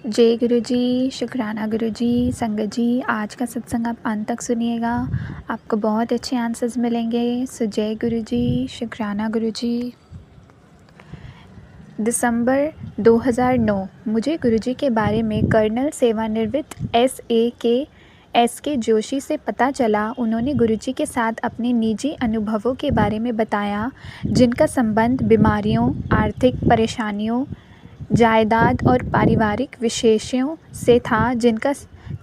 जय गुरु जी, शुक्राना गुरु जी, संगत जी। आज का सत्संग आप अंत तक सुनिएगा, आपको बहुत अच्छे आंसर्स मिलेंगे। सो जय गुरु जी, शुक्राना गुरु जी। दिसंबर 2009 मुझे गुरु जी के बारे में कर्नल सेवानिवृत्त एस के जोशी से पता चला। उन्होंने गुरु जी के साथ अपने निजी अनुभवों के बारे में बताया, जिनका संबंध बीमारियों, आर्थिक परेशानियों, जायदाद और पारिवारिक विशेषों से था, जिनका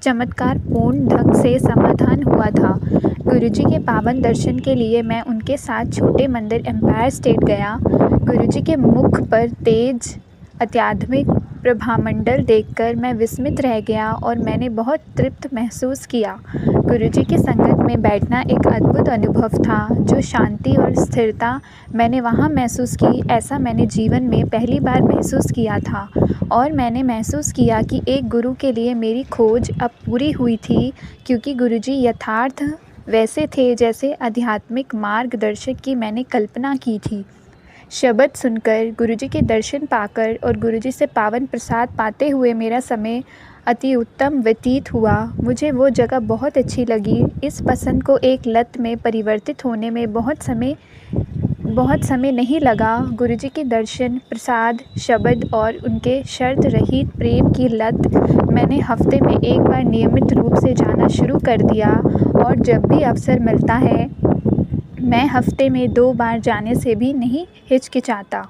चमत्कार पूर्ण ढंग से समाधान हुआ था। गुरुजी के पावन दर्शन के लिए मैं उनके साथ छोटे मंदिर एम्पायर स्टेट गया। गुरुजी के मुख पर तेज अत्याधुनिक प्रभामंडल देखकर मैं विस्मित रह गया और मैंने बहुत तृप्त महसूस किया। गुरुजी की संगत में बैठना एक अद्भुत अनुभव था। जो शांति और स्थिरता मैंने वहाँ महसूस की, ऐसा मैंने जीवन में पहली बार महसूस किया था। और मैंने महसूस किया कि एक गुरु के लिए मेरी खोज अब पूरी हुई थी, क्योंकि गुरुजी यथार्थ वैसे थे जैसे आध्यात्मिक मार्गदर्शक की मैंने कल्पना की थी। शब्द सुनकर, गुरुजी के दर्शन पाकर और गुरुजी से पावन प्रसाद पाते हुए मेरा समय अति उत्तम व्यतीत हुआ। मुझे वो जगह बहुत अच्छी लगी। इस पसंद को एक लत में परिवर्तित होने में बहुत समय नहीं लगा। गुरुजी के दर्शन, प्रसाद, शब्द और उनके शर्त रहित प्रेम की लत मैंने हफ्ते में एक बार नियमित रूप से जाना शुरू कर दिया, और जब भी अवसर मिलता है मैं हफ्ते में 2 बार जाने से भी नहीं हिचकिचाता।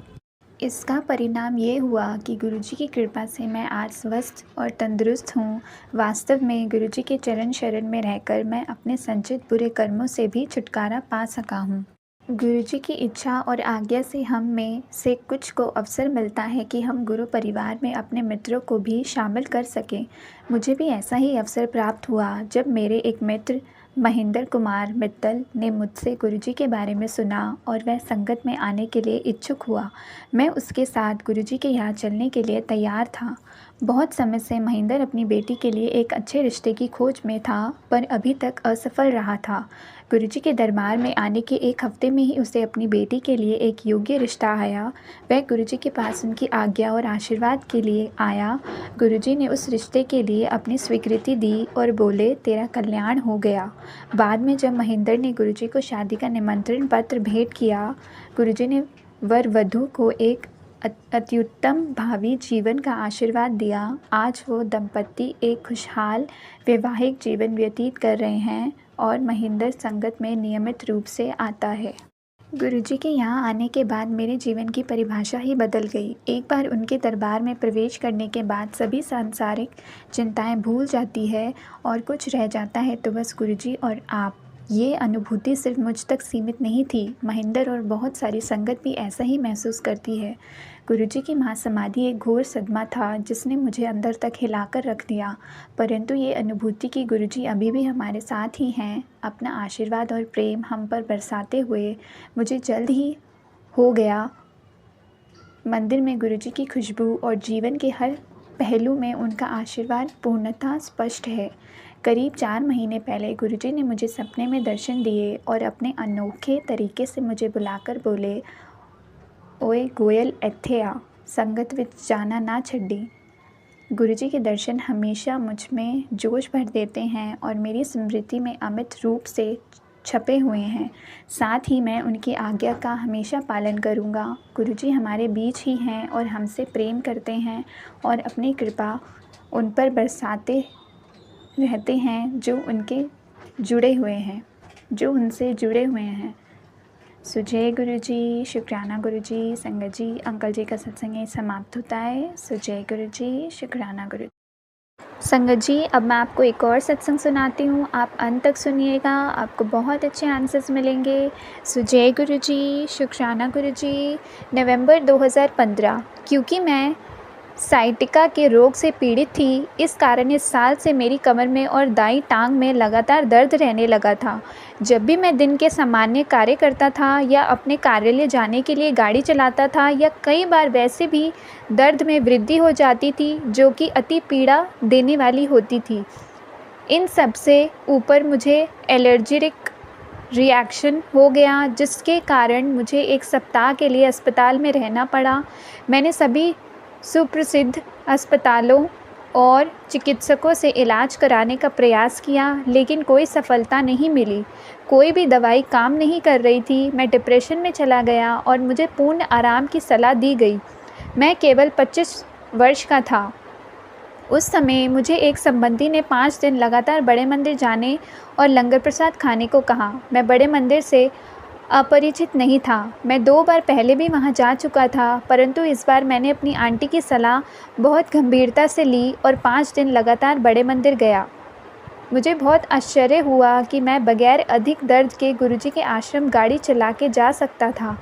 इसका परिणाम ये हुआ कि गुरुजी की कृपा से मैं आज स्वस्थ और तंदुरुस्त हूँ। वास्तव में गुरुजी के चरण शरण में रहकर मैं अपने संचित बुरे कर्मों से भी छुटकारा पा सका हूँ। गुरुजी की इच्छा और आज्ञा से हम में से कुछ को अवसर मिलता है कि हम गुरु परिवार में अपने मित्रों को भी शामिल कर सकें। मुझे भी ऐसा ही अवसर प्राप्त हुआ जब मेरे एक मित्र महेंद्र कुमार मित्तल ने मुझसे गुरुजी के बारे में सुना और वह संगत में आने के लिए इच्छुक हुआ। मैं उसके साथ गुरुजी के यहाँ चलने के लिए तैयार था। बहुत समय से महेंद्र अपनी बेटी के लिए एक अच्छे रिश्ते की खोज में था, पर अभी तक असफल रहा था। गुरुजी के दरबार में आने के एक हफ्ते में ही उसे अपनी बेटी के लिए एक योग्य रिश्ता आया। वह गुरुजी के पास उनकी आज्ञा और आशीर्वाद के लिए आया। गुरुजी ने उस रिश्ते के लिए अपनी स्वीकृति दी और बोले, तेरा कल्याण हो गया। बाद में जब महेंद्र ने गुरुजी को शादी का निमंत्रण पत्र भेंट किया, गुरुजी ने वर वधू को एक अत्युत्तम भावी जीवन का आशीर्वाद दिया। आज वो दंपति एक खुशहाल वैवाहिक जीवन व्यतीत कर रहे हैं और महेंद्र संगत में नियमित रूप से आता है। गुरुजी के यहाँ आने के बाद मेरे जीवन की परिभाषा ही बदल गई। एक बार उनके दरबार में प्रवेश करने के बाद सभी सांसारिक चिंताएं भूल जाती है और कुछ रह जाता है तो बस गुरुजी और आप। ये अनुभूति सिर्फ मुझ तक सीमित नहीं थी, महेंद्र और बहुत सारी संगत भी ऐसा ही महसूस करती है। गुरुजी की महासमाधि एक घोर सदमा था जिसने मुझे अंदर तक हिलाकर रख दिया, परंतु ये अनुभूति कि गुरुजी अभी भी हमारे साथ ही हैं, अपना आशीर्वाद और प्रेम हम पर बरसाते हुए, मुझे जल्द ही हो गया। मंदिर में गुरुजी की खुशबू और जीवन के हर पहलू में उनका आशीर्वाद पूर्णतः स्पष्ट है। करीब 4 महीने पहले गुरुजी ने मुझे सपने में दर्शन दिए और अपने अनोखे तरीके से मुझे बुलाकर बोले, ओए गोयल इत्थे आ, संगत विच जाना ना छड्डी। गुरुजी के दर्शन हमेशा मुझ में जोश भर देते हैं और मेरी स्मृति में अमित रूप से छपे हुए हैं। साथ ही मैं उनकी आज्ञा का हमेशा पालन करूँगा। गुरुजी हमारे बीच ही हैं और हमसे प्रेम करते हैं और अपनी कृपा उन पर बरसाते रहते हैं जो उनसे जुड़े हुए हैं। सो जय गुरुजी, शुक्राना गुरुजी, संगत जी। अंकल जी का सत्संग यहीं समाप्त होता है। सो जय गुरुजी, शुक्राना गुरु। संगत जी, अब मैं आपको एक और सत्संग सुनाती हूँ, आप अंत तक सुनिएगा, आपको बहुत अच्छे आंसर्स मिलेंगे। सो जय गुरुजी, शुक्राना गुरुजी। नवंबर 2015। क्योंकि मैं साइटिका के रोग से पीड़ित थी, इस कारण इस साल से मेरी कमर में और दाईं टांग में लगातार दर्द रहने लगा था। जब भी मैं दिन के सामान्य कार्य करता था या अपने कार्यालय जाने के लिए गाड़ी चलाता था, या कई बार वैसे भी दर्द में वृद्धि हो जाती थी जो कि अति पीड़ा देने वाली होती थी। इन सब से ऊपर मुझे एलर्जिक रिएक्शन हो गया, जिसके कारण मुझे 1 सप्ताह के लिए अस्पताल में रहना पड़ा। मैंने सभी सुप्रसिद्ध अस्पतालों और चिकित्सकों से इलाज कराने का प्रयास किया, लेकिन कोई सफलता नहीं मिली। कोई भी दवाई काम नहीं कर रही थी। मैं डिप्रेशन में चला गया और मुझे पूर्ण आराम की सलाह दी गई। मैं केवल 25 वर्ष का था। उस समय मुझे एक संबंधी ने 5 दिन लगातार बड़े मंदिर जाने और लंगर प्रसाद खाने को कहा। मैं बड़े मंदिर से अपरिचित नहीं था। मैं 2 बार पहले भी वहां जा चुका था, परंतु इस बार मैंने अपनी आंटी की सलाह बहुत गंभीरता से ली और 5 दिन लगातार बड़े मंदिर गया। मुझे बहुत आश्चर्य हुआ कि मैं बगैर अधिक दर्द के गुरुजी के आश्रम गाड़ी चला के जा सकता था।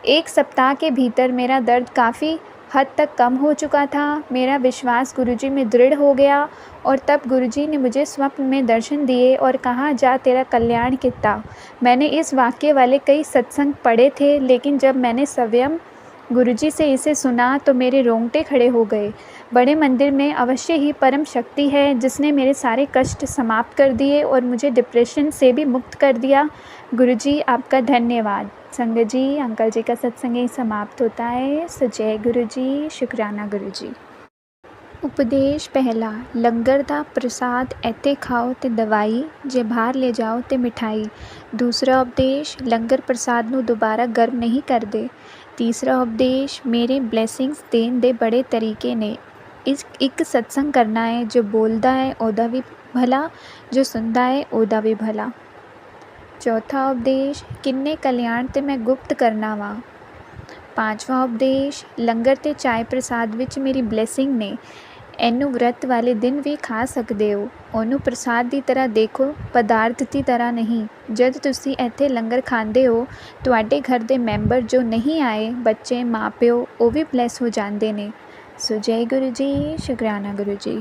1 सप्ताह के भीतर मेरा दर्द काफ़ी हद तक कम हो चुका था। मेरा विश्वास गुरुजी में दृढ़ हो गया और तब गुरुजी ने मुझे स्वप्न में दर्शन दिए और कहा, जा तेरा कल्याण कित्ता। मैंने इस वाक्य वाले कई सत्संग पढ़े थे, लेकिन जब मैंने स्वयं गुरुजी से इसे सुना तो मेरे रोंगटे खड़े हो गए। बड़े मंदिर में अवश्य ही परम शक्ति है जिसने मेरे सारे कष्ट समाप्त कर दिए और मुझे डिप्रेशन से भी मुक्त कर दिया। गुरुजी आपका धन्यवाद। संगत जी, अंकल जी का सत्संग यहीं समाप्त होता है। सो जय गुरुजी, शुक्राना गुरुजी। उपदेश पहला, लंगर दा प्रसाद ऐते खाओ ते दवाई, जे बाहर ले जाओ ते मिठाई। दूसरा उपदेश, लंगर प्रसाद नूं दोबारा गर्म नहीं करदे। तीसरा उपदेश, मेरे ब्लैसिंग्स देन दे बड़े तरीके ने। एक सत्संग करना है, जो बोलदा है ओदा भी भला, जो सुनदा है ओदा भी भला। चौथा उपदेश, किन्ने कल्याण ते मैं गुप्त करना वा। पांचवा उपदेश, लंगर ते चाय प्रसाद विच मेरी ब्लैसिंग ने। ਇਹਨੂੰ व्रत वाले दिन भी खा सकते हो। ਉਹਨੂੰ प्रसाद की तरह देखो, पदार्थ की तरह नहीं। जब तुसी ਇੱਥੇ लंगर खाते हो, ਤੁਹਾਡੇ घर के मैंबर जो नहीं आए, बच्चे, माँ प्यो, वो भी ब्लैस हो जाते हैं। सो जय गुरु जी, शुक्राना गुरु जी।